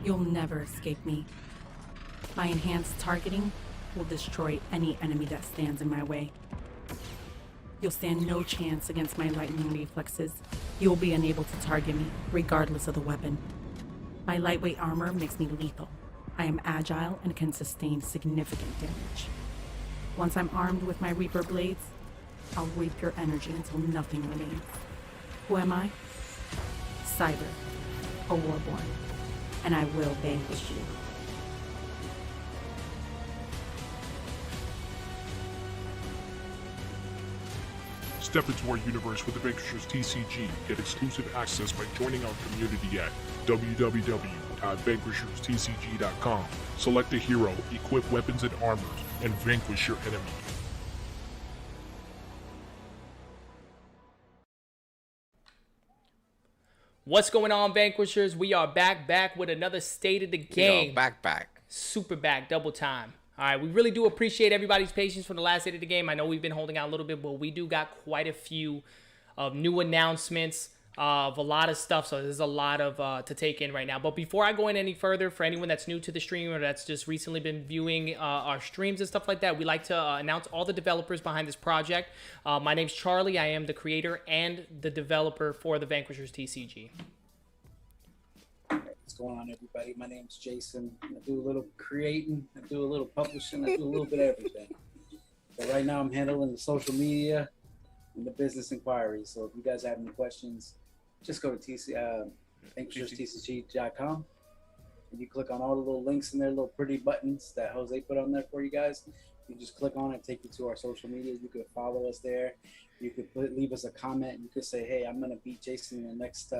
You'll never escape me. My enhanced targeting will destroy any enemy that stands in my way. You'll stand no chance against my lightning reflexes. You'll be unable to target me, regardless of the weapon. My lightweight armor makes me lethal. I am agile and can sustain significant damage. Once I'm armed with my Reaper blades, I'll reap your energy until nothing remains. Who am I? Cyber, a warborn, and I will vanquish you. Step into our universe with the Vanquishers TCG. Get exclusive access by joining our community at www.vanquisherstcg.com. Select a hero, equip weapons and armors, and vanquish your enemy. What's going on, Vanquishers? We are back with another State of the Game. Back. Super back, double time. All right, we really do appreciate everybody's patience for the last State of the Game. I know we've been holding out a little bit, but we do got quite a few of new announcements of a lot of stuff, so there's a lot of to take in right now. But before I go in any further, for anyone that's new to the stream or that's just recently been viewing our streams and stuff like that, we like to announce all the developers behind this project. My name's Charlie. I am the creator and the developer for the Vanquishers TCG. What's going on, everybody? My name's Jason. I do a little creating, I do a little publishing, I do a little bit of everything. But right now I'm handling the social media and the business inquiries. So if you guys have any questions, just go to VanquishersTCG.com and you click on all the little links in there, little pretty buttons that Jose put on there for you guys. You just click on it, take you to our social media. You can follow us there. You could leave us a comment. You could say, hey, I'm going to beat Jason in the next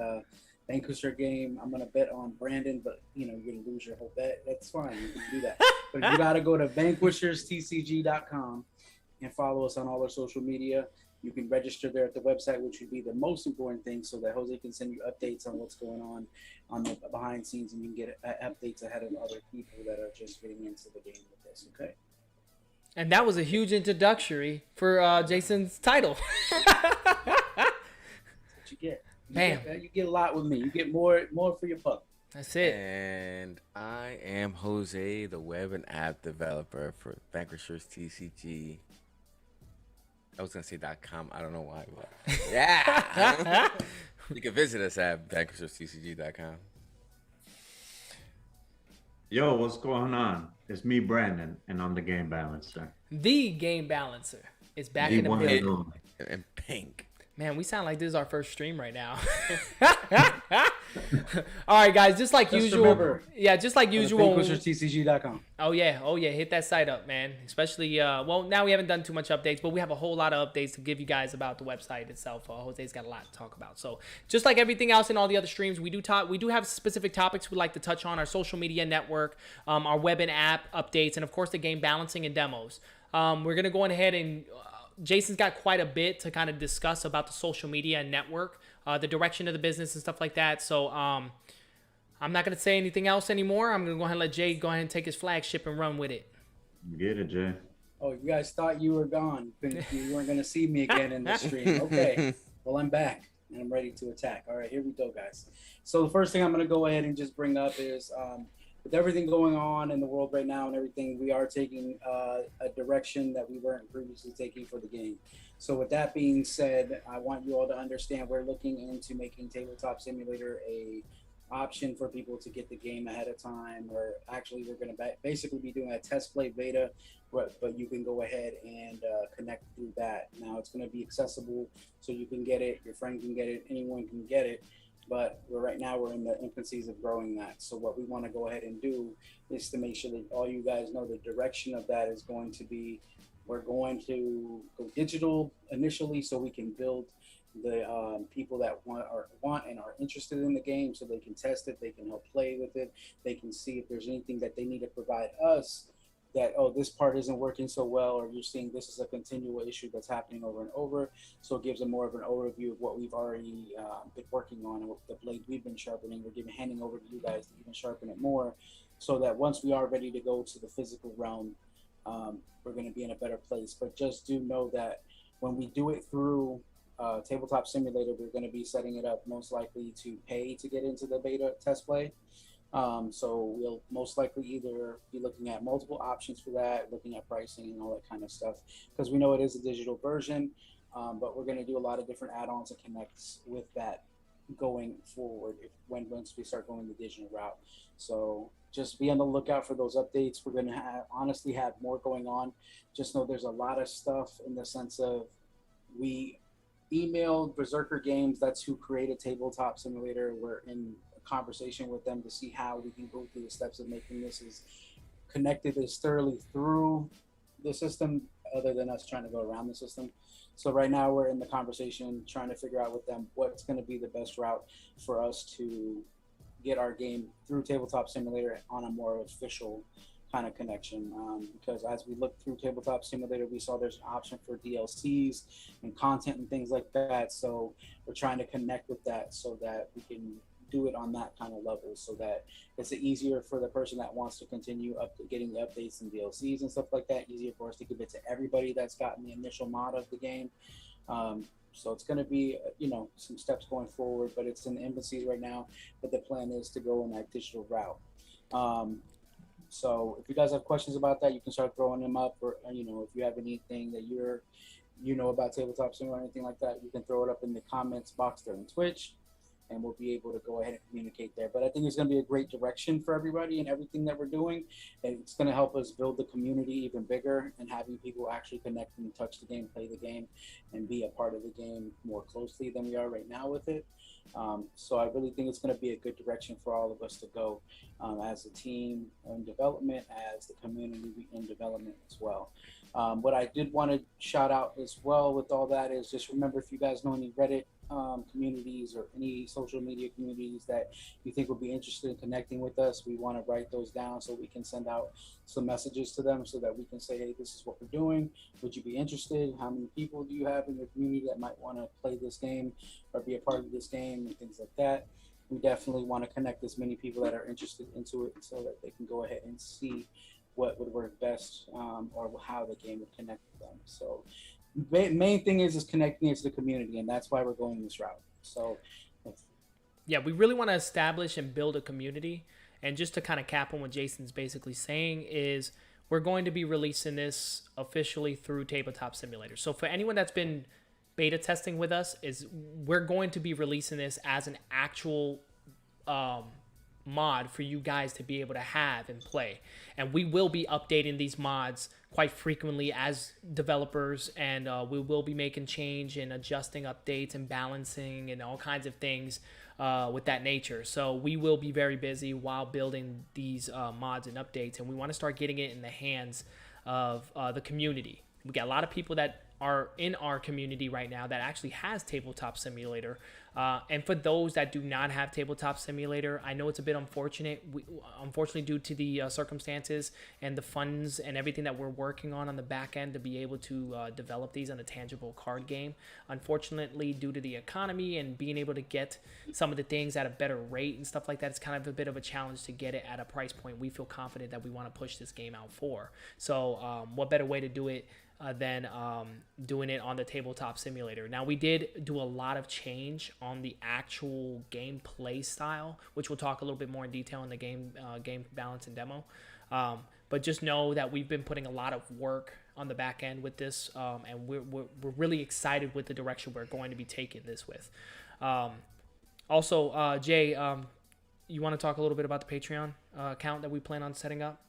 Vanquisher game. I'm going to bet on Brandon, but you're going to lose your whole bet. That's fine. You can do that. But you got to go to VanquishersTCG.com and follow us on all our social media. You can register there at the website, which would be the most important thing, so that Jose can send you updates on what's going on the behind scenes, and you can get updates ahead of other people that are just getting into the game with us, okay? And that was a huge introductory for Jason's title. That's what you get. You get a lot with me. You get more for your buck. That's it. And I am Jose, the web and app developer for Vanquishers TCG. I was going to say .com. I don't know why, but yeah. You can visit us at VanquishersTCG.com. Yo, what's going on? It's me, Brandon, and I'm the game balancer. The game balancer is back in the building. In pink. Man, we sound like this is our first stream right now. All right, guys, just like usual. Remember, just like usual. VanquishersTCG.com. Oh yeah, hit that site up, man. Especially, well, now we haven't done too much updates, but we have a whole lot of updates to give you guys about the website itself. Jose's got a lot to talk about. So just like everything else in all the other streams, we do have specific topics we'd like to touch on: our social media network, our web and app updates, and of course the game balancing and demos. We're gonna go on ahead and. Jason's got quite a bit to kind of discuss about the social media and network, the direction of the business and stuff like that. So I'm not going to say anything else anymore. I'm going to go ahead and let Jay go ahead and take his flagship and run with it. Get it, Jay. Oh, you guys thought you were gone. You weren't going to see me again in the stream. Okay. Well, I'm back and I'm ready to attack. All right, here we go, guys. So the first thing I'm going to go ahead and just bring up is with everything going on in the world right now and everything, we are taking a direction that we weren't previously taking for the game. So with that being said, I want you all to understand we're looking into making Tabletop Simulator a option for people to get the game ahead of time, or actually we're going to basically be doing a test play beta, but you can go ahead and connect through that. Now it's going to be accessible, so you can get it, your friend can get it, anyone can get it. But right now we're in the infancies of growing that. So what we want to go ahead and do is to make sure that all you guys know the direction of that is going to be, we're going to go digital initially so we can build the people that want and are interested in the game, so they can test it, they can help play with it, they can see if there's anything that they need to provide us that, oh, this part isn't working so well, or you're seeing this is a continual issue that's happening over and over. So it gives them more of an overview of what we've already been working on and what the blade we've been sharpening. We're handing over to you guys to even sharpen it more, so that once we are ready to go to the physical realm, we're going to be in a better place. But just do know that when we do it through Tabletop Simulator, we're going to be setting it up most likely to pay to get into the beta test play. So we'll most likely either be looking at multiple options for that, looking at pricing and all that kind of stuff, because we know it is a digital version, but we're going to do a lot of different add-ons and connects with that going forward once we start going the digital route. So just be on the lookout for those updates. We're going to honestly have more going on. Just know there's a lot of stuff in the sense of we emailed Berserker Games, that's who created Tabletop Simulator. We're in a conversation with them to see how we can go through the steps of making this as connected as thoroughly through the system, other than us trying to go around the system. So right now we're in the conversation trying to figure out with them what's going to be the best route for us to get our game through Tabletop Simulator on a more official kind of connection. Because as we looked through Tabletop Simulator, we saw there's an option for DLCs and content and things like that. So we're trying to connect with that so that we can do it on that kind of level, so that it's easier for the person that wants to continue up to getting the updates and DLCs and stuff like that. Easier for us to give it to everybody that's gotten the initial mod of the game. So it's going to be, some steps going forward, but it's in the infancy right now. But the plan is to go in that digital route. So if you guys have questions about that, you can start throwing them up, or if you have anything that about Tabletop Sim or anything like that, you can throw it up in the comments box there on Twitch, and we'll be able to go ahead and communicate there. But I think it's going to be a great direction for everybody and everything that we're doing. And it's going to help us build the community even bigger, and having people actually connect and touch the game, play the game, and be a part of the game more closely than we are right now with it. So I really think it's going to be a good direction for all of us to go, as a team in development, as the community in development as well. What I did want to shout out as well with all that is just remember, if you guys know any Reddit communities or any social media communities that you think would be interested in connecting with us, we want to write those down so we can send out some messages to them, so that we can say, hey, this is what we're doing. Would you be interested? How many people do you have in your community that might want to play this game or be a part of this game, and things like that. We definitely want to connect as many people that are interested into it, so that they can go ahead and see what would work best, or how the game would connect with them. So main thing is connecting it to the community, and that's why we're going this route. So yeah, we really want to establish and build a community. And just to kind of cap on what Jason's basically saying is, we're going to be releasing this officially through Tabletop Simulator. So for anyone that's been beta testing with us, we're going to be releasing this as an actual mod for you guys to be able to have and play. And we will be updating these mods quite frequently as developers, and we will be making change and adjusting updates and balancing and all kinds of things with that nature. So we will be very busy while building these mods and updates, and we want to start getting it in the hands of the community. We got a lot of people that are in our community right now that actually has Tabletop Simulator. And for those that do not have Tabletop Simulator, I know it's a bit unfortunate. Unfortunately, due to the circumstances and the funds and everything that we're working on the back end to be able to develop these on a tangible card game. Unfortunately, due to the economy and being able to get some of the things at a better rate and stuff like that, it's kind of a bit of a challenge to get it at a price point we feel confident that we want to push this game out for. So what better way to do it than doing it on the Tabletop Simulator. Now, we did do a lot of change on the actual gameplay style, which we'll talk a little bit more in detail in the game balance and demo. But just know that we've been putting a lot of work on the back end with this, and we're really excited with the direction we're going to be taking this with. Also, Jay, you want to talk a little bit about the Patreon account that we plan on setting up?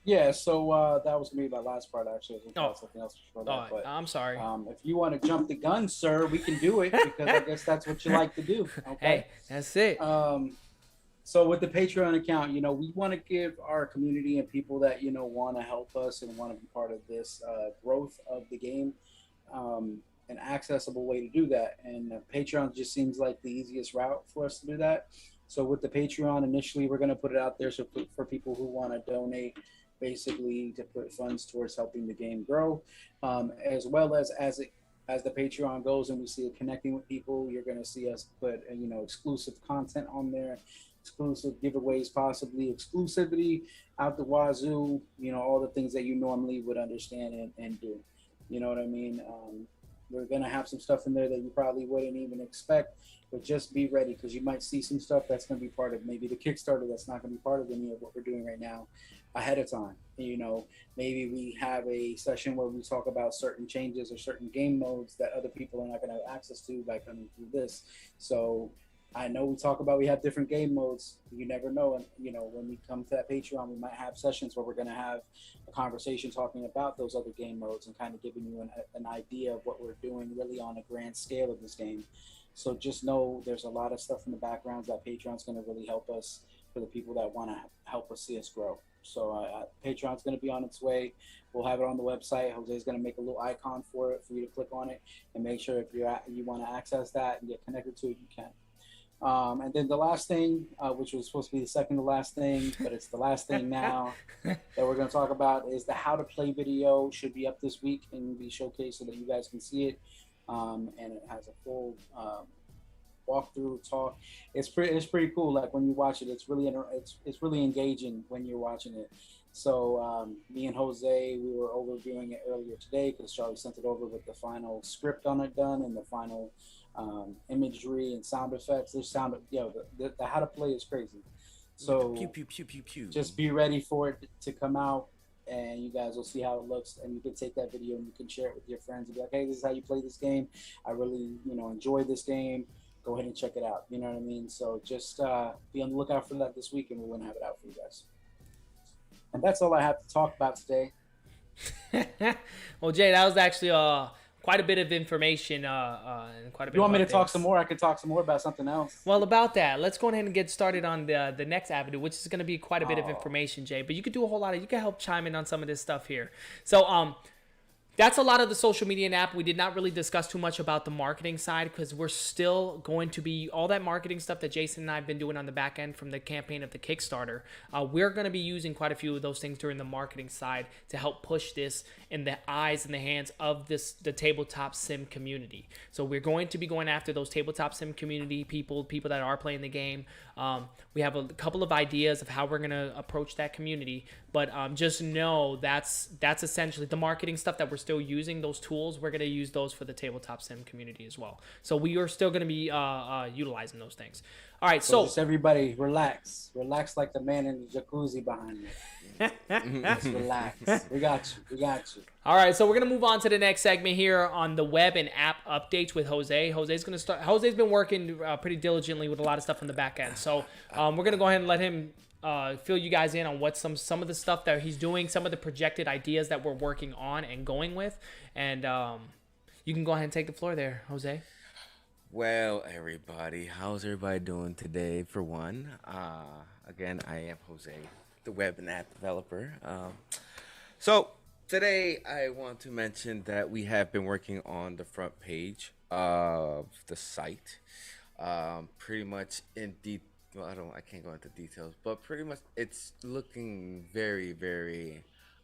Yeah, so that was me, my last part, actually. I was something else before that, but I'm sorry. If you want to jump the gun, sir, we can do it, because I guess that's what you like to do. Okay? Hey, that's it. So with the Patreon account, we want to give our community and people that, want to help us and want to be part of this growth of the game, an accessible way to do that. And Patreon just seems like the easiest route for us to do that. So with the Patreon, initially, we're going to put it out there for people who want to donate, basically to put funds towards helping the game grow, as well as the Patreon goes and we see it connecting with people. You're going to see us put exclusive content on there, exclusive giveaways, possibly exclusivity out the wazoo, all the things that you normally would understand and do. You know what I mean? We're gonna have some stuff in there that you probably wouldn't even expect, but just be ready because you might see some stuff that's gonna be part of maybe the Kickstarter that's not gonna be part of any of what we're doing right now ahead of time. You know, maybe we have a session where we talk about certain changes or certain game modes that other people are not gonna have access to by coming through this. So I know we talk about we have different game modes. You never know, and you know when we come to that Patreon, we might have sessions where we're going to have a conversation talking about those other game modes and kind of giving you an idea of what we're doing really on a grand scale of this game. So just know there's a lot of stuff in the backgrounds that Patreon's going to really help us for the people that want to help us see us grow. So Patreon's going to be on its way. We'll have it on the website. Jose's going to make a little icon for it for you to click on it and make sure if you want to access that and get connected to it, you can. And then the last thing, which was supposed to be the second to last thing, but it's the last thing now that we're going to talk about is the how to play video should be up this week and be showcased so that you guys can see it. And it has a full walkthrough talk. It's pretty cool. Like when you watch it, it's really engaging when you're watching it. So me and Jose, we were overviewing it earlier today because Charlie sent it over with the final script on it done and the final imagery and sound effects. There's the how to play is crazy. So Pew pew pew pew pew. just be ready for it to come out, and you guys will see how it looks. And you can take that video and you can share it with your friends and be like, "Hey, this is how you play this game. I really, enjoy this game. Go ahead and check it out." You know what I mean? So just be on the lookout for that this week, and we're gonna have it out for you guys. And that's all I have to talk about today. Well, Jay, that was actually quite a bit of information and quite a bit. You want me to updates. talk some more? I could talk some more about something else. Well, about that, let's go ahead and get started on the next avenue, which is going to be quite a bit of information, Jay. But you could do a whole lot of, you can help chime in on some of this stuff here. So, that's a lot of the social media and app. We did not really discuss too much about the marketing side because we're still going to be all that marketing stuff that Jason and I have been doing on the back end from the campaign of the Kickstarter. We're going to be using quite a few of those things during the marketing side to help push this in the eyes and the hands of the tabletop sim community. So we're going to be going after those tabletop sim community people that are playing the game. We have a couple of ideas of how we're going to approach that community, but just know that's essentially the marketing stuff that we're still using. Those tools, we're going to use those for the tabletop sim community as well. So we are still going to be utilizing those things. All right, so just everybody relax like the man in the jacuzzi behind me. Just relax. We got you. All right, so we're gonna move on to the next segment here on the web and app updates with Jose. Jose's been working pretty diligently with a lot of stuff on the back end. So we're gonna go ahead and let him fill you guys in on what some of the stuff that he's doing, some of the projected ideas that we're working on and going with, and you can go ahead and take the floor there, Jose. Well, everybody, how's everybody doing today? For one, again, I am Jose, the web and app developer. So today, I want to mention that we have been working on the front page of the site. Pretty much in detail. Well, I can't go into details, but pretty much it's looking very, very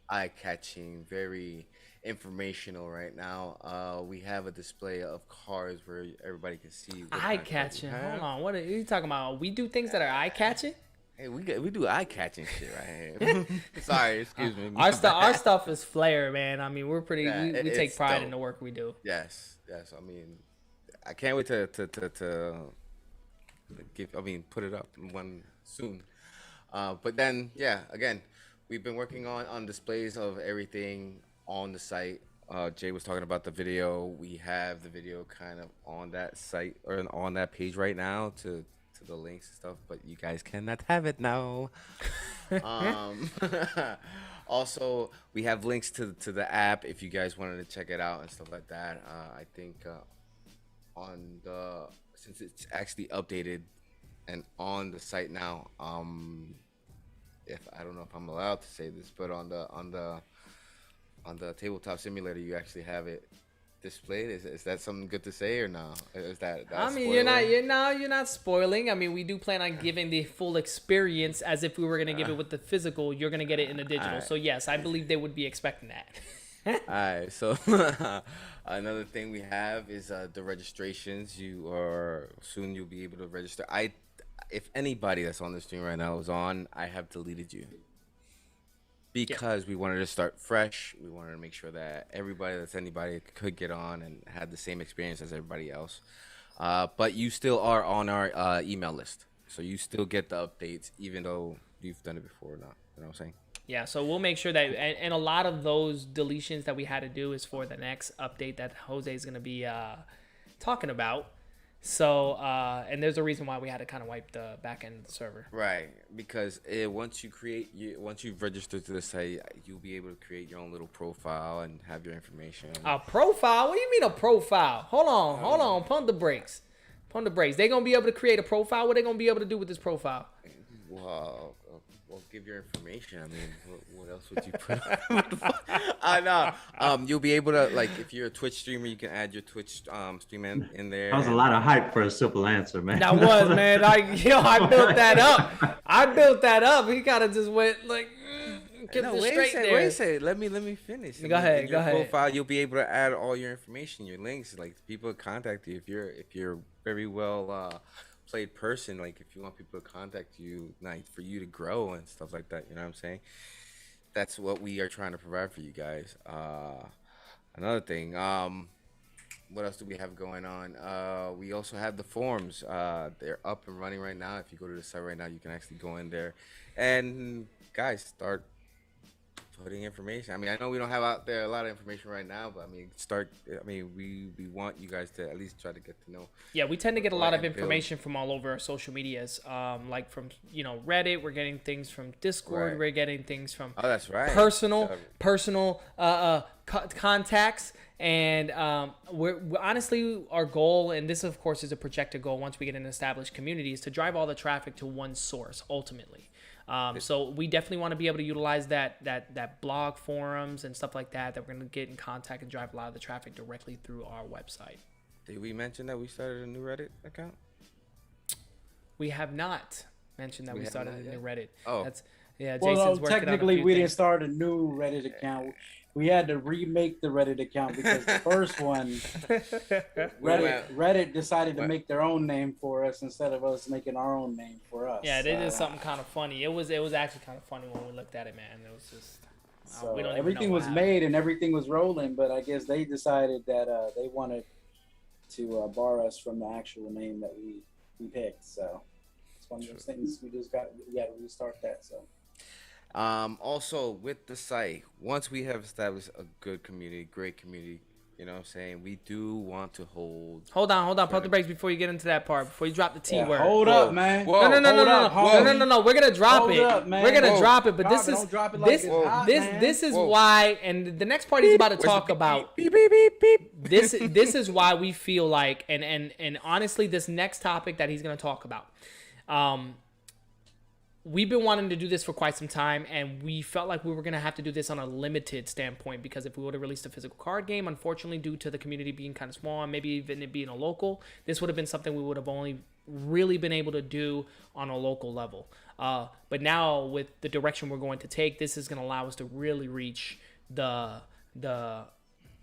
eye-catching, very informational right now. We have a display of cards where everybody can see. Eye-catching. Hold on. What are you talking about? We do things that are eye-catching? Hey, we do eye-catching shit right here. Sorry, excuse me. Our stuff is flair, man. I mean, we're pretty. Yeah, we take pride dope. in the work we do. Yes. I mean, I can't wait to put it up one soon. But then, yeah, again, we've been working on displays of everything on the site. Jay was talking about the video. We have the video kind of on that site or on that page right now to the links and stuff, but you guys cannot have it now. Also, we have links to the app if you guys wanted to check it out and stuff like that. I think since it's actually updated and on the site now, if I don't know if I'm allowed to say this, but on the tabletop simulator, you actually have it displayed. Is that something good to say or no? Is that I mean, spoiler? you're not spoiling. I mean, we do plan on giving the full experience as if we were gonna give it with the physical. You're gonna get it in the digital. Right. So yes, I believe they would be expecting that. All right, so another thing we have is the registrations. Soon you'll be able to register. If anybody that's on the stream right now is on, I have deleted you. because we wanted to start fresh. We wanted to make sure that anybody could get on and had the same experience as everybody else. But you still are on our email list, so you still get the updates, even though you've done it before or not. You know what I'm saying? Yeah, so we'll make sure that, and a lot of those deletions that we had to do is for the next update that Jose is going to be talking about. So, and there's a reason why we had to kind of wipe the back end of the server. Right, because once you've registered to the site, you'll be able to create your own little profile and have your information. A profile? What do you mean a profile? Hold on. Pump the brakes. They're going to be able to create a profile. What are they going to be able to do with this profile? Well, give your information. I mean, what else would you put on? What the fuck? I know. You'll be able to, like, if you're a Twitch streamer, you can add your Twitch stream in there. That was a lot of hype for a simple answer, man. That was, man. I built that up. He kind of just went like, get No, this wait straight there. a second. Let me finish. Go ahead. In your profile, you'll be able to add all your information, your links. Like, people contact you if you're very well played person. Like, if you want people to contact you, like, for you to grow and stuff like that. You know what I'm saying? That's what we are trying to provide for you guys. Another thing. What else do we have going on? We also have the forums. They're up and running right now. If you go to the site right now, you can actually go in there and, guys, start putting information. I mean, I know we don't have out there a lot of information right now, but we want you guys to at least try to get to know. Yeah, we tend to get a lot of information from all over our social medias, like from Reddit. We're getting things from Discord. Right. We're getting things from That's right. personal contacts, and we're honestly, our goal, and this of course is a projected goal once we get an established community, is to drive all the traffic to one source ultimately. So we definitely want to be able to utilize that blog forums and stuff like that we're going to get in contact and drive a lot of the traffic directly through our website. Did we mention that we started a new Reddit account? We have not mentioned that we started a new Reddit. Oh. Jason's Well, working technically, on a few we things. didn't start a new Reddit account. We had to remake the Reddit account because the first one, Reddit decided to make their own name for us instead of us making our own name for us. Yeah, they did something kind of funny. It was actually kind of funny when we looked at it, man. It was just So we don't even everything know what was happened. made and everything was rolling, but I guess they decided that they wanted to bar us from the actual name that we picked. So it's one of those things we got to restart that. So. Also with the site, once we have established a good community, great community, you know what I'm saying, we do want to hold Pump the brakes before you get into that part, before you drop the T word. Hold up, man. Whoa. No, we're gonna drop Hold it. up, man. We're gonna Whoa. drop it, but this is Don't drop it like it's hot, man. this is Whoa. why, and the next part he's about to talk about. beep, beep, beep, beep. This is why we feel like, and honestly, this next topic that he's gonna talk about, we've been wanting to do this for quite some time, and we felt like we were going to have to do this on a limited standpoint, because if we would have released a physical card game, unfortunately, due to the community being kind of small and maybe even it being a local, this would have been something we would have only really been able to do on a local level. But now with the direction we're going to take, this is going to allow us to really reach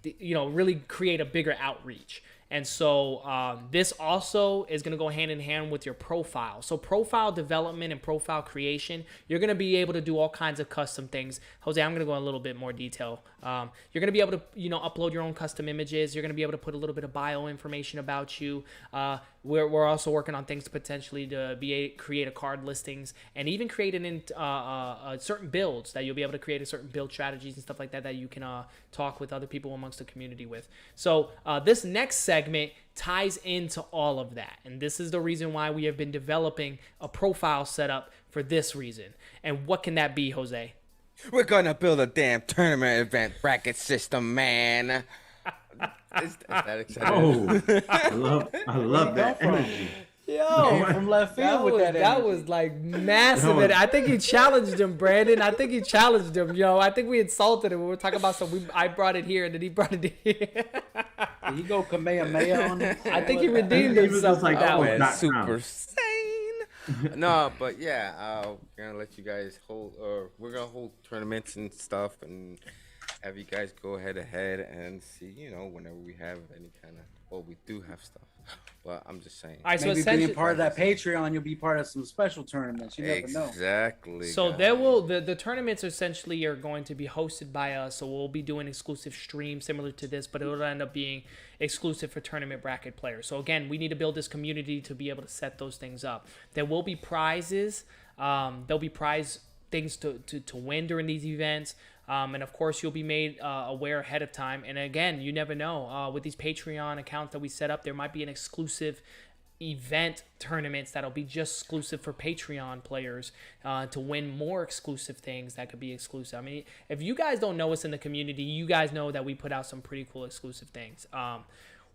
really create a bigger outreach. And so this also is going to go hand in hand with your profile. So profile development and profile creation, you're going to be able to do all kinds of custom things. Jose, I'm going to go in a little bit more detail. You're going to be able to, upload your own custom images. You're going to be able to put a little bit of bio information about you. We're also working on things potentially to create a card listings, and even create certain builds that you'll be able to create, certain build strategies and stuff like that you can talk with other people amongst the community with. So this next segment ties into all of that, and this is the reason why we have been developing a profile setup for this reason. And what can that be, Jose? We're gonna build a damn tournament event bracket system, man. Is that exciting? Oh, I love that energy. Yo, From left field with that that energy. was like massive. I think you challenged him, Brandon. I think you challenged him. I think we insulted him. We were talking about I brought it here, and then he brought it here. Did he go Kamehameha on it? I think he redeemed He was himself just like like, that oh, one. man. Man, super sane. No, but yeah, we're gonna let you guys we're gonna hold tournaments and stuff, and have you guys go ahead and see, whenever we have any kind of, we do have stuff. Well, I'm just saying. All right, so Maybe essentially, being part of that Patreon, you'll be part of some special tournaments. You never know. Exactly. so guys. there will the tournaments essentially are going to be hosted by us. So we'll be doing exclusive streams similar to this, but it'll end up being exclusive for tournament bracket players. So again, we need to build this community to be able to set those things up. There will be prizes. There'll be prize things to win during these events. And of course, you'll be made aware ahead of time. And again, you never know. With these Patreon accounts that we set up, there might be an exclusive event tournaments that'll be just exclusive for Patreon players to win more exclusive things that could be exclusive. I mean, if you guys don't know us in the community, you guys know that we put out some pretty cool exclusive things.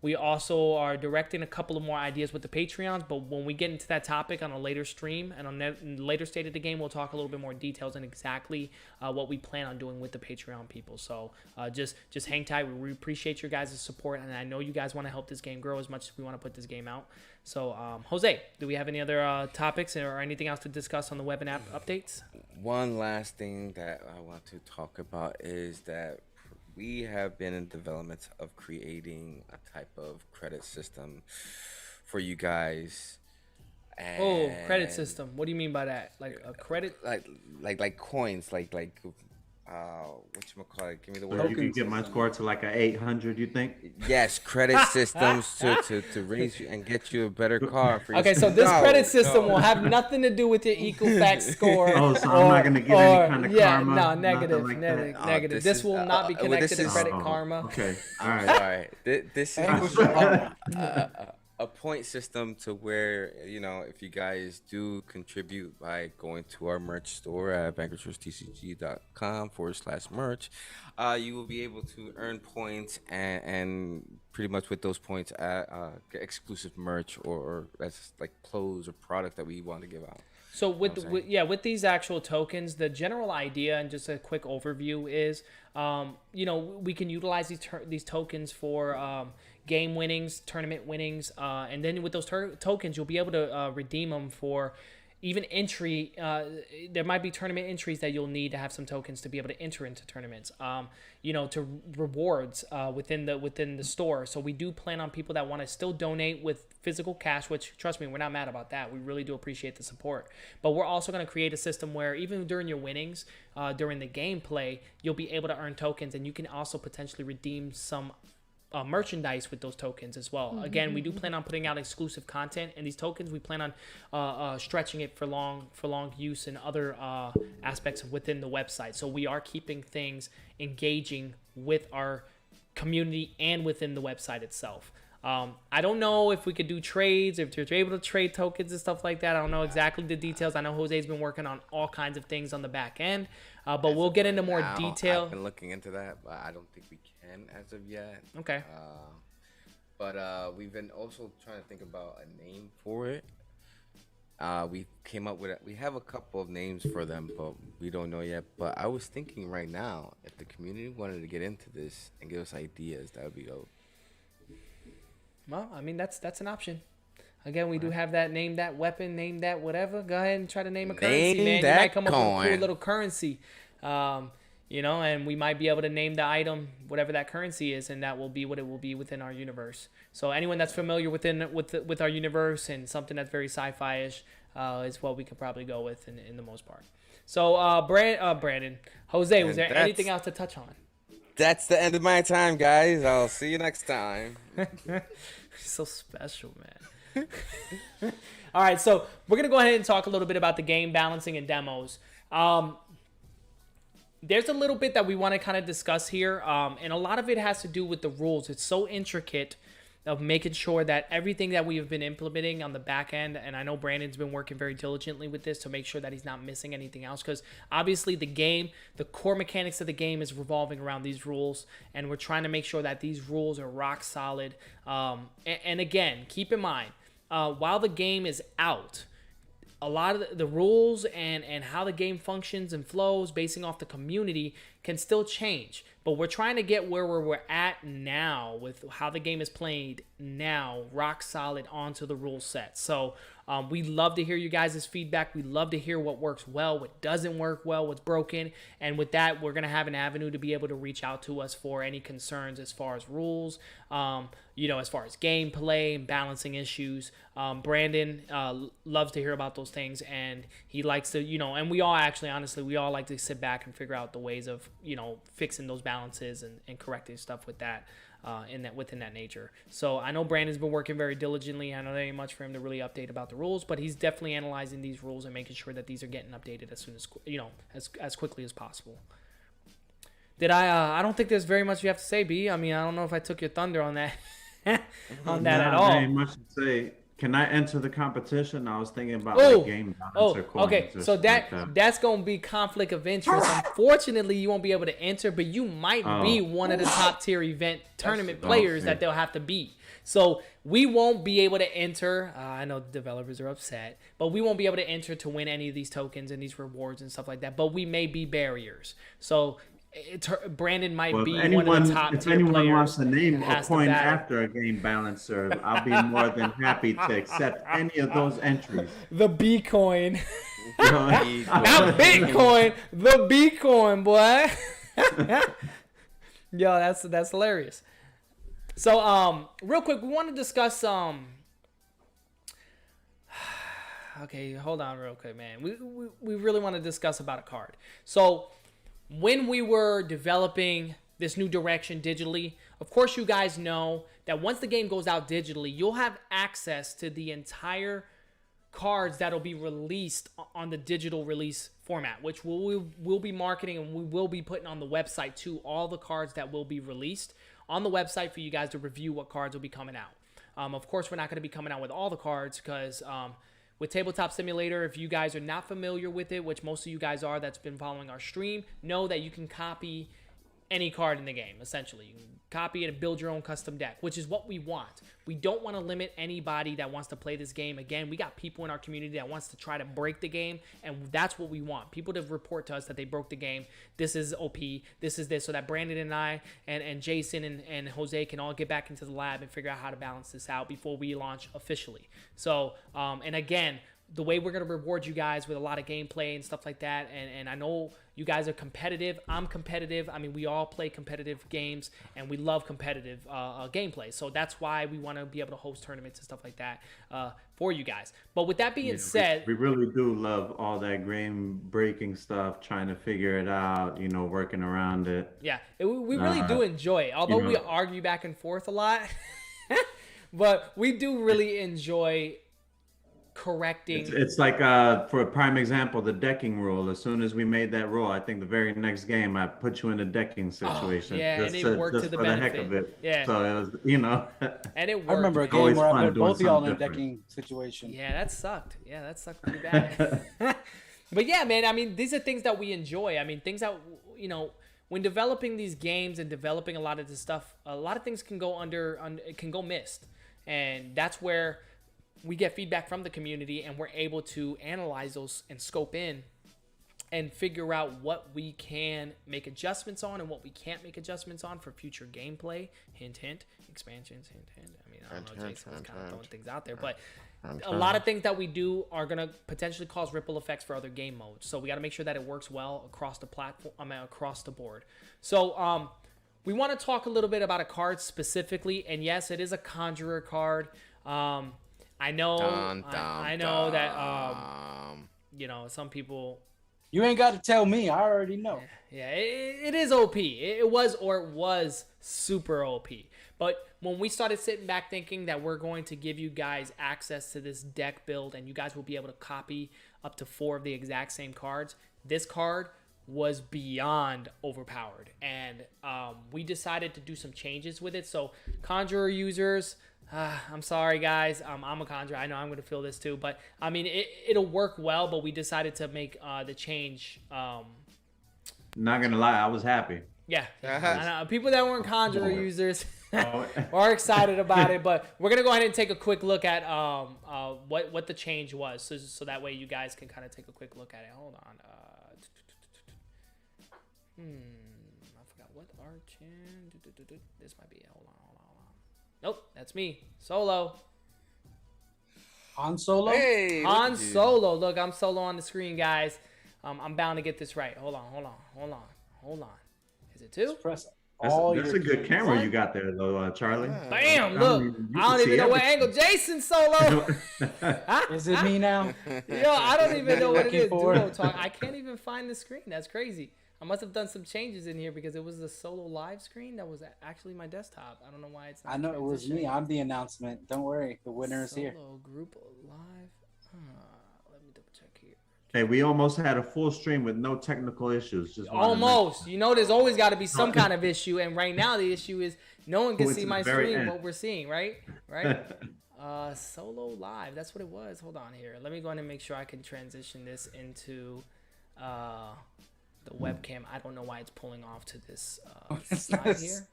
We also are directing a couple of more ideas with the Patreons, but when we get into that topic on a later stream and on the later state of the game, we'll talk a little bit more details and exactly what we plan on doing with the Patreon people. So just hang tight. We appreciate your guys' support, and I know you guys want to help this game grow as much as we want to put this game out. So, Jose, do we have any other topics or anything else to discuss on the web and app updates? One last thing that I want to talk about is that we have been in development of creating a type of credit system for you guys. Oh, credit system. What do you mean by that? Like a credit? Like coins, whatchamacallit? Give me the So word. you can get my score to like a 800, you think? Yes, credit systems to raise you and get you a better car. For Okay, so this credit system will have nothing to do with your Equifax score. Oh, so I'm not gonna get any kind of karma? No, Nothing negative, like negative, that? negative. This will not be connected to Credit Oh, Karma. Okay, all I'm right. sorry. This is a point system to where, if you guys do contribute by going to our merch store at vanquisherstcg.com/merch, you will be able to earn points and pretty much with those points get exclusive merch or that's like clothes or product that we want to give out. So with these actual tokens, the general idea and just a quick overview is, we can utilize these tokens for game winnings, tournament winnings, and then with those tokens, you'll be able to redeem them for even entry. There might be tournament entries that you'll need to have some tokens to be able to enter into tournaments. To rewards within the store. So we do plan on people that want to still donate with physical cash, which trust me, we're not mad about that. We really do appreciate the support. But we're also going to create a system where even during your winnings, during the gameplay, you'll be able to earn tokens, and you can also potentially redeem some merchandise with those tokens as well. Again, we do plan on putting out exclusive content, and these tokens we plan on stretching it for long use in other aspects within the website. So we are keeping things engaging with our community and within the website itself. I don't know if we could do trades, if you're able to trade tokens and stuff like that. I don't know exactly the details. I know Jose's been working on all kinds of things on the back end, but we'll get into more detail. I've been looking into that, but I don't think we can as of yet. Okay. But we've been also trying to think about a name for it. We came up with we have a couple of names for them, but we don't know yet. But I was thinking right now, if the community wanted to get into this and give us ideas, that would be dope. Well, I mean, that's an option. Again, we do have that name, that weapon, name that whatever. Go ahead and try to name a currency, man. You might come up with a cool little currency. And we might be able to name the item, whatever that currency is, and that will be what it will be within our universe. So anyone that's familiar with our universe and something that's very sci-fi-ish is what we could probably go with in the most part. So Brandon, Jose, was there anything else to touch on? That's the end of my time, guys. I'll see you next time. So special, man. All right, so we're going to go ahead and talk a little bit about the game balancing and demos. There's a little bit that we want to kind of discuss here, and a lot of it has to do with the rules. It's so intricate of making sure that everything that we have been implementing on the back end, and I know Brandon's been working very diligently with this to make sure that he's not missing anything else, because obviously the core mechanics of the game is revolving around these rules, and we're trying to make sure that these rules are rock solid. And again, keep in mind, while the game is out, a lot of the rules and how the game functions and flows basing off the community can still change. But we're trying to get where we're at now with how the game is played now, rock solid onto the rule set. So we love to hear you guys' feedback. We love to hear what works well, what doesn't work well, what's broken. And with that, we're going to have an avenue to be able to reach out to us for any concerns as far as rules, as far as gameplay and balancing issues. Brandon loves to hear about those things, and he likes to, and we all actually, honestly, we all like to sit back and figure out the ways of, fixing those balances and correcting stuff with that. Within that nature. So I know Brandon's been working very diligently. I know there ain't much for him to really update about the rules, but he's definitely analyzing these rules and making sure that these are getting updated as soon as, as quickly as possible. I don't think there's very much you have to say, B. I mean, I don't know if I took your thunder on that, at all. Not much to say. Can I enter the competition? I was thinking about like game balance or coins okay. or So something like that. that's gonna be conflict of interest. Unfortunately, you won't be able to enter, but you might be one of the top tier event tournament players that they'll have to beat. So we won't be able to enter. I know the developers are upset, but we won't be able to enter to win any of these tokens and these rewards and stuff like that. But we may be barriers. So Brandon might be one of the top tier players. If anyone wants to name a has to coin battle. after a game balancer, I'll be more than happy to accept any of those entries. The B coin. Not Not Bitcoin, the B coin, boy. Yo, that's hilarious. So, real quick, we want to discuss okay, hold on real quick, man. We really want to discuss about a card. So, when we were developing this new direction digitally, of course you guys know that once the game goes out digitally, you'll have access to the entire cards that'll be released on the digital release format, which we'll be marketing and we will be putting on the website too, all the cards that will be released on the website for you guys to review what cards will be coming out. Of course, we're not going to be coming out with all the cards because with Tabletop Simulator, if you guys are not familiar with it, which most of you guys are that's been following our stream, know that you can copy any card in the game, essentially. You can copy it and build your own custom deck, which is what we want. We don't want to limit anybody that wants to play this game. Again, we got people in our community that wants to try to break the game, and that's what we want. People to report to us that they broke the game. This is OP. This is this, so that Brandon and I and Jason and Jose can all get back into the lab and figure out how to balance this out before we launch officially. So, and again, the way we're going to reward you guys with a lot of gameplay and stuff like that. And I know you guys are competitive. I'm competitive. I mean, we all play competitive games and we love competitive gameplay. So that's why we want to be able to host tournaments and stuff like that for you guys. But with that being said, we really do love all that game breaking stuff, trying to figure it out, working around it. Yeah, we really do enjoy it. Although we argue back and forth a lot, but we do really enjoy correcting. It's like for a prime example, the decking rule. As soon as we made that rule, I think the very next game I put you in a decking situation. Yeah, and it worked to the for benefit. the heck of it. Yeah. So it was, And it worked. I remember a game Always where I fun put doing both of y'all in a something decking situation. Yeah, that sucked. Yeah, that sucked pretty bad. But yeah, man, I mean, these are things that we enjoy. I mean, things that, when developing these games and developing a lot of this stuff, a lot of things can go can go missed. And that's where we get feedback from the community and we're able to analyze those and scope in and figure out what we can make adjustments on and what we can't make adjustments on for future gameplay. Hint, hint. Expansions, hint, hint. I mean, I don't know, Jason's kind of throwing things out there, but a lot of things that we do are going to potentially cause ripple effects for other game modes. So we got to make sure that it works well across the platform, across the board. So we want to talk a little bit about a card specifically, and yes, it is a Conjurer card. I know, I know that, some people. You ain't got to tell me. I already know. Yeah, it is OP. It was super OP. But when we started sitting back thinking that we're going to give you guys access to this deck build and you guys will be able to copy up to 4 of the exact same cards, this card was beyond overpowered. And we decided to do some changes with it. So Conjurer users, I'm sorry, guys. I'm a Conjurer. I know I'm going to feel this too. But, I mean, it'll work well, but we decided to make the change. Not going to lie, I was happy. Yeah. I know. People that weren't Conjurer users are excited about it. But we're going to go ahead and take a quick look at what the change was. So that way you guys can kind of take a quick look at it. Hold on. what Archin? This might be it. Hold on. Nope, that's me. Solo. Han Solo. Hey, look Han at you. Solo. Look, I'm solo on the screen, guys. I'm bound to get this right. Hold on. Is it two? Press That's all a your good keys. camera you got there, though, Charlie. Bam! I Look, mean, you I don't can even see know what everything. angle Jason Solo. Is it me now? Yo, I don't even know what it Looking is. for it. Duo talk. I can't even find the screen. That's crazy. I must have done some changes in here because it was the solo live screen that was actually my desktop. I don't know why it's not. I know it was me. I'm the announcement. Don't worry, the winner is here. Solo group live. Let me double check here. Hey, we almost had a full stream with no technical issues. Just wanted to Almost. You know, there's always got to be some kind of issue, and right now the issue is no one can Oh, it's see at my the very screen. end. What we're seeing, right? Right. Solo live. That's what it was. Hold on here. Let me go ahead and make sure I can transition this into the webcam. I don't know why it's pulling off to this slide here.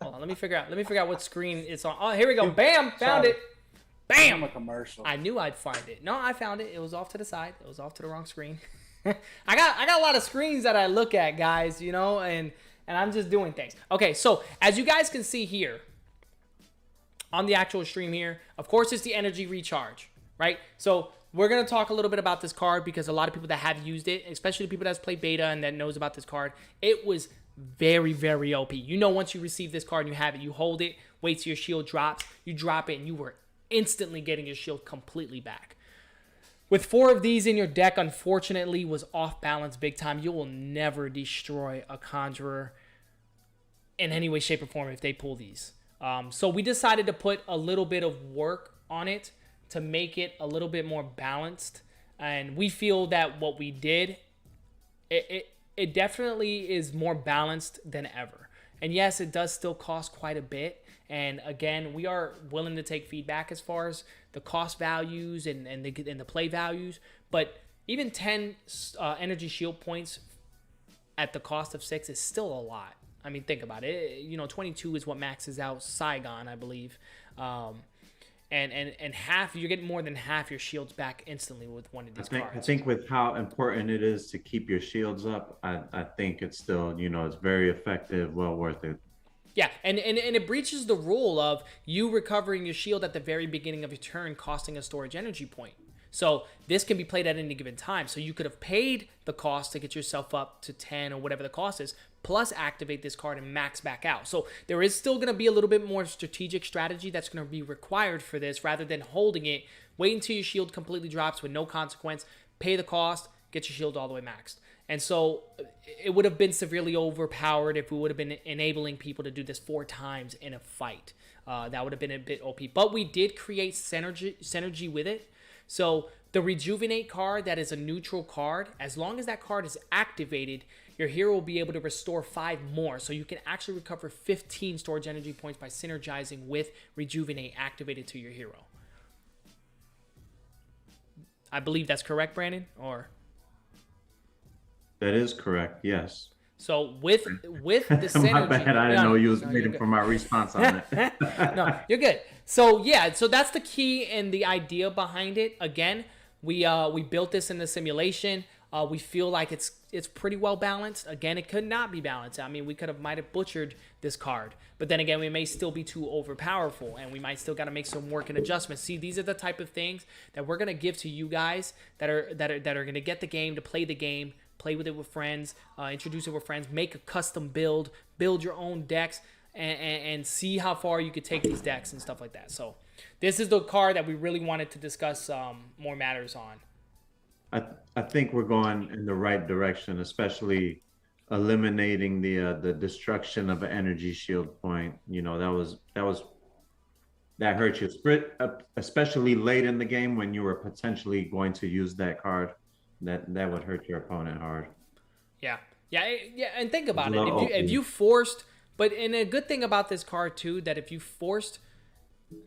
Hold on. Let me figure out what screen it's on. Oh, here we go. Bam! Found it. I'm Bam! a commercial. I knew I'd find it. No, I found it. It was off to the side. It was off to the wrong screen. I got a lot of screens that I look at, guys, you know, and I'm just doing things. Okay, so as you guys can see here on the actual stream here, of course, it's the energy recharge, right? So we're going to talk a little bit about this card because a lot of people that have used it, especially the people that's played beta and that knows about this card, it was very, very OP. You know, once you receive this card and you have it, you hold it, wait till your shield drops, you drop it, and you were instantly getting your shield completely back. With 4 of these in your deck, unfortunately, was off balance big time. You will never destroy a Conjurer in any way, shape, or form if they pull these. So we decided to put a little bit of work on it to make it a little bit more balanced. And we feel that what we did, it definitely is more balanced than ever. And yes, it does still cost quite a bit. And again, we are willing to take feedback as far as the cost values and the play values. But even 10 energy shield points at the cost of 6 is still a lot. I mean, think about it. You know, 22 is what maxes out Saigon, I believe. And half, you're getting more than half your shields back instantly with one of these cards. I think with how important it is to keep your shields up, I think it's still, you know, it's very effective, well worth it. Yeah, and it breaches the rule of you recovering your shield at the very beginning of your turn, costing a storage energy point. So this can be played at any given time. So you could have paid the cost to get yourself up to 10 or whatever the cost is, plus activate this card and max back out. So there is still going to be a little bit more strategic strategy that's going to be required for this, rather than holding it, wait until your shield completely drops with no consequence, pay the cost, get your shield all the way maxed. And so it would have been severely overpowered if we would have been enabling people to do this 4 times in a fight. That would have been a bit OP. But we did create synergy with it. So the Rejuvenate card, that is a neutral card, as long as that card is activated, your hero will be able to restore 5 more. So you can actually recover 15 storage energy points by synergizing with Rejuvenate activated to your hero. I believe that's correct, Brandon? Or... That is correct, yes. So with the synergy... My bad, I didn't know you was you're waiting good. for my response on it. No, you're good. So yeah, so that's the key and the idea behind it. Again, we built this in the simulation. We feel like it's pretty well balanced. Again, it could not be balanced. I mean, we might have butchered this card, but then again, we may still be too overpowerful, and we might still got to make some work and adjustments. See, these are the type of things that we're gonna give to you guys that are gonna get the game, to play the game, play with it with friends, introduce it with friends, make a custom build your own decks, and see how far you could take these decks and stuff like that. So this is the card that we really wanted to discuss more matters on. I think we're going in the right direction, especially eliminating the destruction of an energy shield point. You know, that hurt you, especially late in the game when you were potentially going to use that card. That would hurt your opponent hard. Yeah, and think about it. No. If you forced, and a good thing about this card too, that if you forced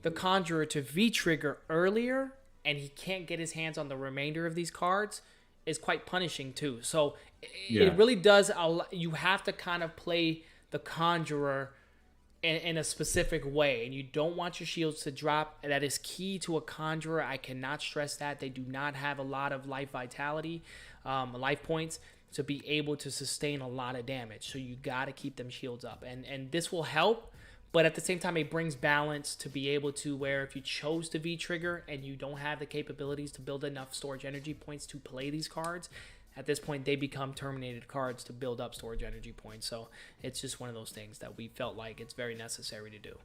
the Conjurer to V-trigger earlier and he can't get his hands on the remainder of these cards, is quite punishing too. So it really does. You have to kind of play the Conjurer in a specific way, and you don't want your shields to drop. That is key to a Conjurer. I cannot stress that. They do not have a lot of life vitality, life points. to be able to sustain a lot of damage. So you got to keep them shields up. And this will help, but at the same time, it brings balance to be able to where if you chose to V-trigger and you don't have the capabilities to build enough storage energy points to play these cards, at this point, they become terminated cards to build up storage energy points. So it's just one of those things that we felt like it's very necessary to do.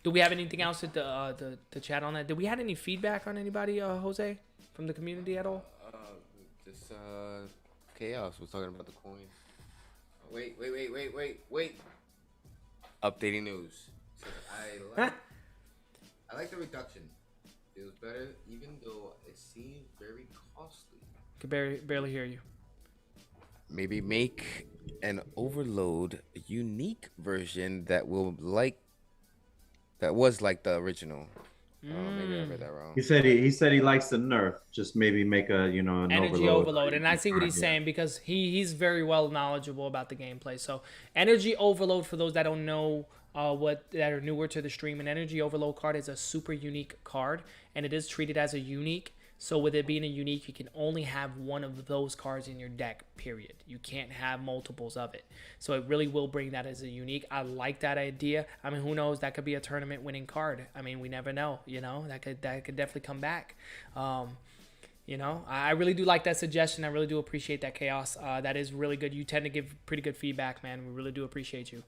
Do we have anything else to chat on that? Did we had any feedback on anybody, Jose, from the community at all? Just Chaos was talking about the coins. Wait. Updating news. I like the reduction. Feels better, even though it seems very costly. Could barely hear you. Maybe make an overload unique version that was like the original. Maybe I read that wrong. He said he likes the nerf. Just maybe make a an energy overload. And I see what he's saying because he's very well knowledgeable about the gameplay. So energy overload, for those that don't know, that are newer to the stream, an energy overload card is a super unique card, and it is treated as a unique. So with it being a unique, you can only have one of those cards in your deck, period. You can't have multiples of it. So it really will bring that as a unique. I like that idea. I mean, who knows? That could be a tournament winning card. I mean, we never know, that could definitely come back. I really do like that suggestion. I really do appreciate that, Chaos. That is really good. You tend to give pretty good feedback, man. We really do appreciate you.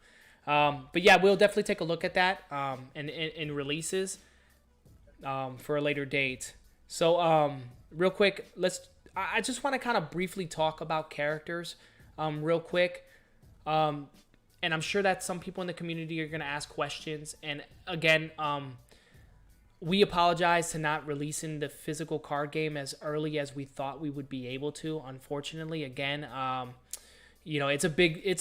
But yeah, we'll definitely take a look at that in releases for a later date. So real quick, I just want to kind of briefly talk about characters real quick. And I'm sure that some people in the community are going to ask questions. And again, we apologize to not releasing the physical card game as early as we thought we would be able to. Unfortunately, again, it's a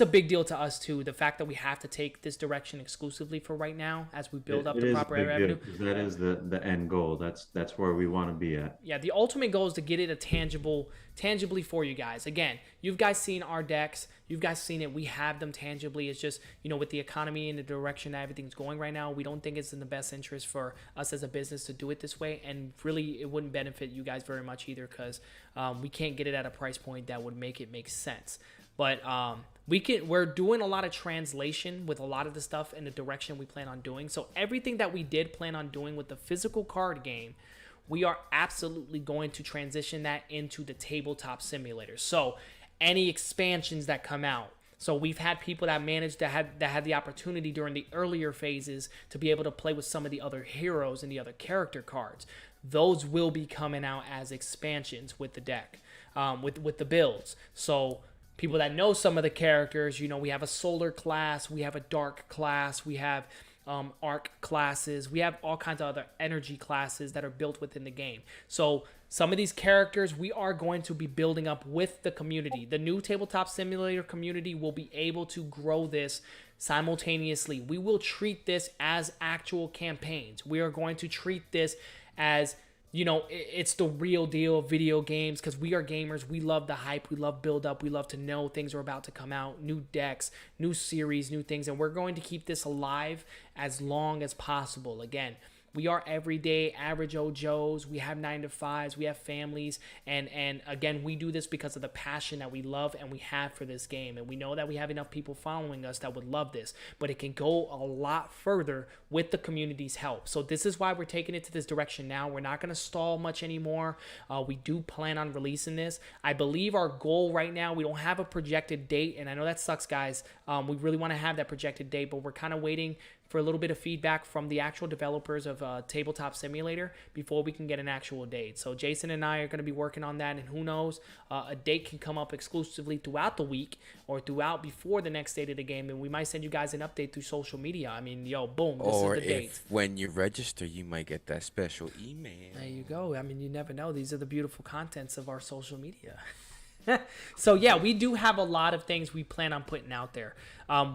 big deal to us too. The fact that we have to take this direction exclusively for right now as we build up the proper revenue. That is the end goal. That's where we want to be at. Yeah, the ultimate goal is to get it tangibly for you guys. Again, you've guys seen our decks. You've guys seen it. We have them tangibly. It's just, with the economy and the direction that everything's going right now, we don't think it's in the best interest for us as a business to do it this way. And really, it wouldn't benefit you guys very much either because we can't get it at a price point that would make it make sense. But we're doing a lot of translation with a lot of the stuff in the direction we plan on doing. So everything that we did plan on doing with the physical card game, we are absolutely going to transition that into the tabletop simulator. So any expansions that come out. So we've had people that had the opportunity during the earlier phases to be able to play with some of the other heroes and the other character cards. Those will be coming out as expansions with the deck, with the builds. So people that know some of the characters, we have a solar class, we have a dark class, we have arc classes, we have all kinds of other energy classes that are built within the game. So some of these characters we are going to be building up with the community. The new tabletop simulator community will be able to grow this simultaneously. We will treat this as actual campaigns. We are going to treat this as it's the real deal of video games because we are gamers. We love the hype. We love build up. We love to know things are about to come out, new decks, new series, new things. And we're going to keep this alive as long as possible. Again, we are everyday average Joes. We have 9-to-5s. We have families. And again, we do this because of the passion that we love and we have for this game. And we know that we have enough people following us that would love this. But it can go a lot further with the community's help. So this is why we're taking it to this direction now. We're not going to stall much anymore. We do plan on releasing this. I believe our goal right now, we don't have a projected date. And I know that sucks, guys. We really want to have that projected date. But we're kind of waiting for a little bit of feedback from the actual developers of Tabletop Simulator before we can get an actual date. So Jason and I are going to be working on that, and who knows, a date can come up exclusively throughout the week or throughout before the next date of the game, and we might send you guys an update through social media. I mean, boom, this is the date. Or when you register, you might get that special email. There you go. I mean, you never know. These are the beautiful contents of our social media. So yeah, we do have a lot of things we plan on putting out there.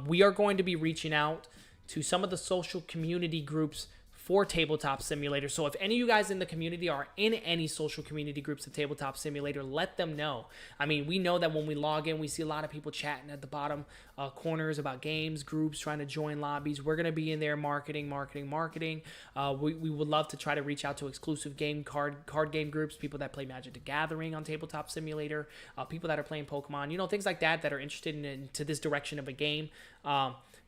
We are going to be reaching out to some of the social community groups for Tabletop Simulator. So if any of you guys in the community are in any social community groups of Tabletop Simulator, let them know. I mean, we know that when we log in, we see a lot of people chatting at the bottom corners about games, groups, trying to join lobbies. We're going to be in there marketing. We would love to try to reach out to exclusive card game groups, people that play Magic the Gathering on Tabletop Simulator, people that are playing Pokemon, you know, things like that are interested into this direction of a game.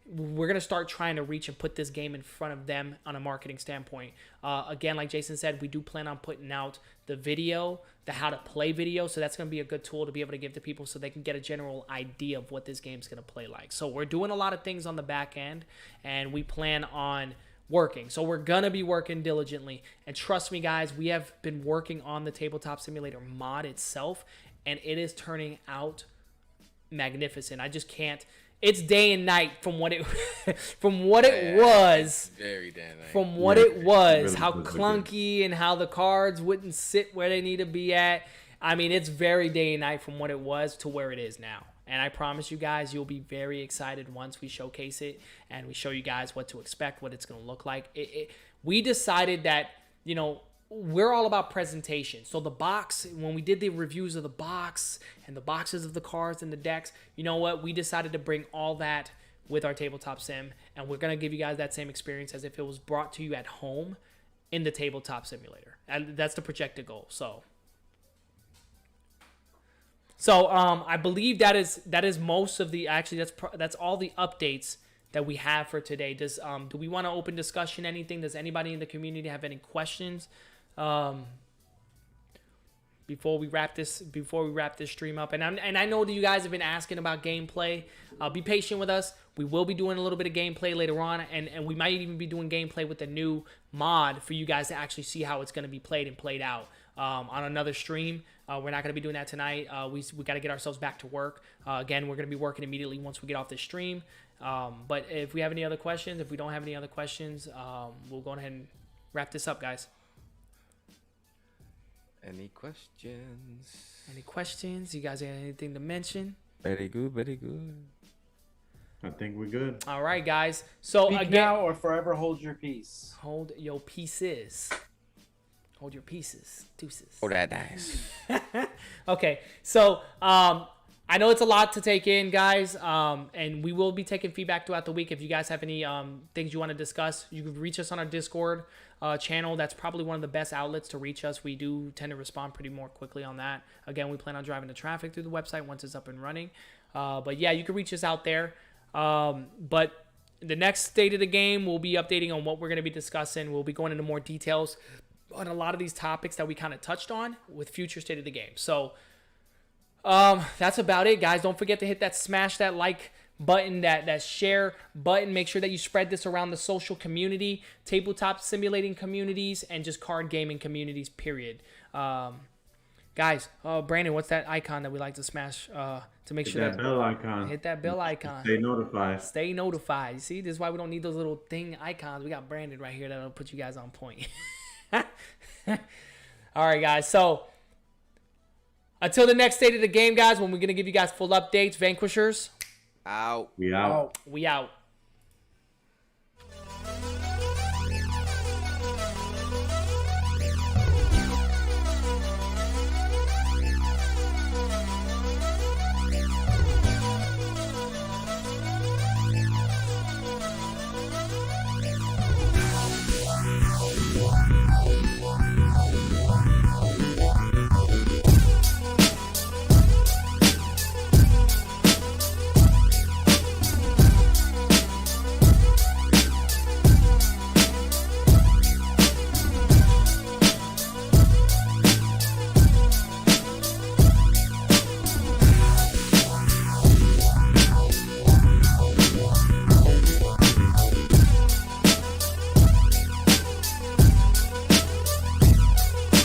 We're going to start trying to reach and put this game in front of them on a marketing standpoint. Again, like Jason said, we do plan on putting out the video, the how to play video. So that's going to be a good tool to be able to give to people so they can get a general idea of what this game's going to play like. So we're doing a lot of things on the back end, and we plan on working. So we're going to be working diligently. And trust me, guys, we have been working on the Tabletop Simulator mod itself, and it is turning out magnificent. I just can't. It's day and night from what it was. Very damn nice. From what it was, really how was clunky and how the cards wouldn't sit where they need to be at. I mean, it's very day and night from what it was to where it is now. And I promise you guys, you'll be very excited once we showcase it and we show you guys what to expect, what it's going to look like. We decided that, you know, we're all about presentation. So the box, when we did the reviews of the box and the boxes of the cards and the decks, you know what? We decided to bring all that with our Tabletop Sim, and we're going to give you guys that same experience as if it was brought to you at home in the Tabletop Simulator. And that's the projected goal. So I believe that is most of the, actually that's all the updates that we have for today. Do we want to open discussion, anything? Does anybody in the community have any questions? Before we wrap this stream up, and I know that you guys have been asking about gameplay. Be patient with us. We will be doing a little bit of gameplay later on, and we might even be doing gameplay with the new mod for you guys to actually see how it's going to be played and played out on another stream. We're not going to be doing that tonight. We got to get ourselves back to work. Again, we're going to be working immediately once we get off the stream. But if we have any other questions, if we don't have any other questions, we'll go ahead and wrap this up, guys. Any questions? Any questions? You guys got anything to mention? Very good, very good. I think we're good. All right, guys. So Speak again, now or forever hold your peace. hold your pieces. Hold your pieces. Deuces. Oh, that nice. Okay, so I know it's a lot to take in, guys, and we will be taking feedback throughout the week. If you guys have any things you want to discuss, you can reach us on our Discord channel. That's probably one of the best outlets to reach us. We do tend to respond pretty more quickly on that. Again, we plan on driving the traffic through the website once it's up and running. But yeah, you can reach us out there. But the next state of the game, we'll be updating on what we're going to be discussing. We'll be going into more details on a lot of these topics that we kind of touched on with future state of the game. So that's about it, guys. Don't forget to smash that like button, that share button. Make sure that you spread this around the social community, tabletop simulating communities, and just card gaming communities, period. Guys, Brandon, what's that icon that we like to smash to make sure that bell icon. Hit that bell icon. Stay notified. Stay notified. See, this is why we don't need those little thing icons. We got Brandon right here that'll put you guys on point. All right, guys. So until the next state of the game, guys, when we're going to give you guys full updates, Vanquishers. Out. We out. We out.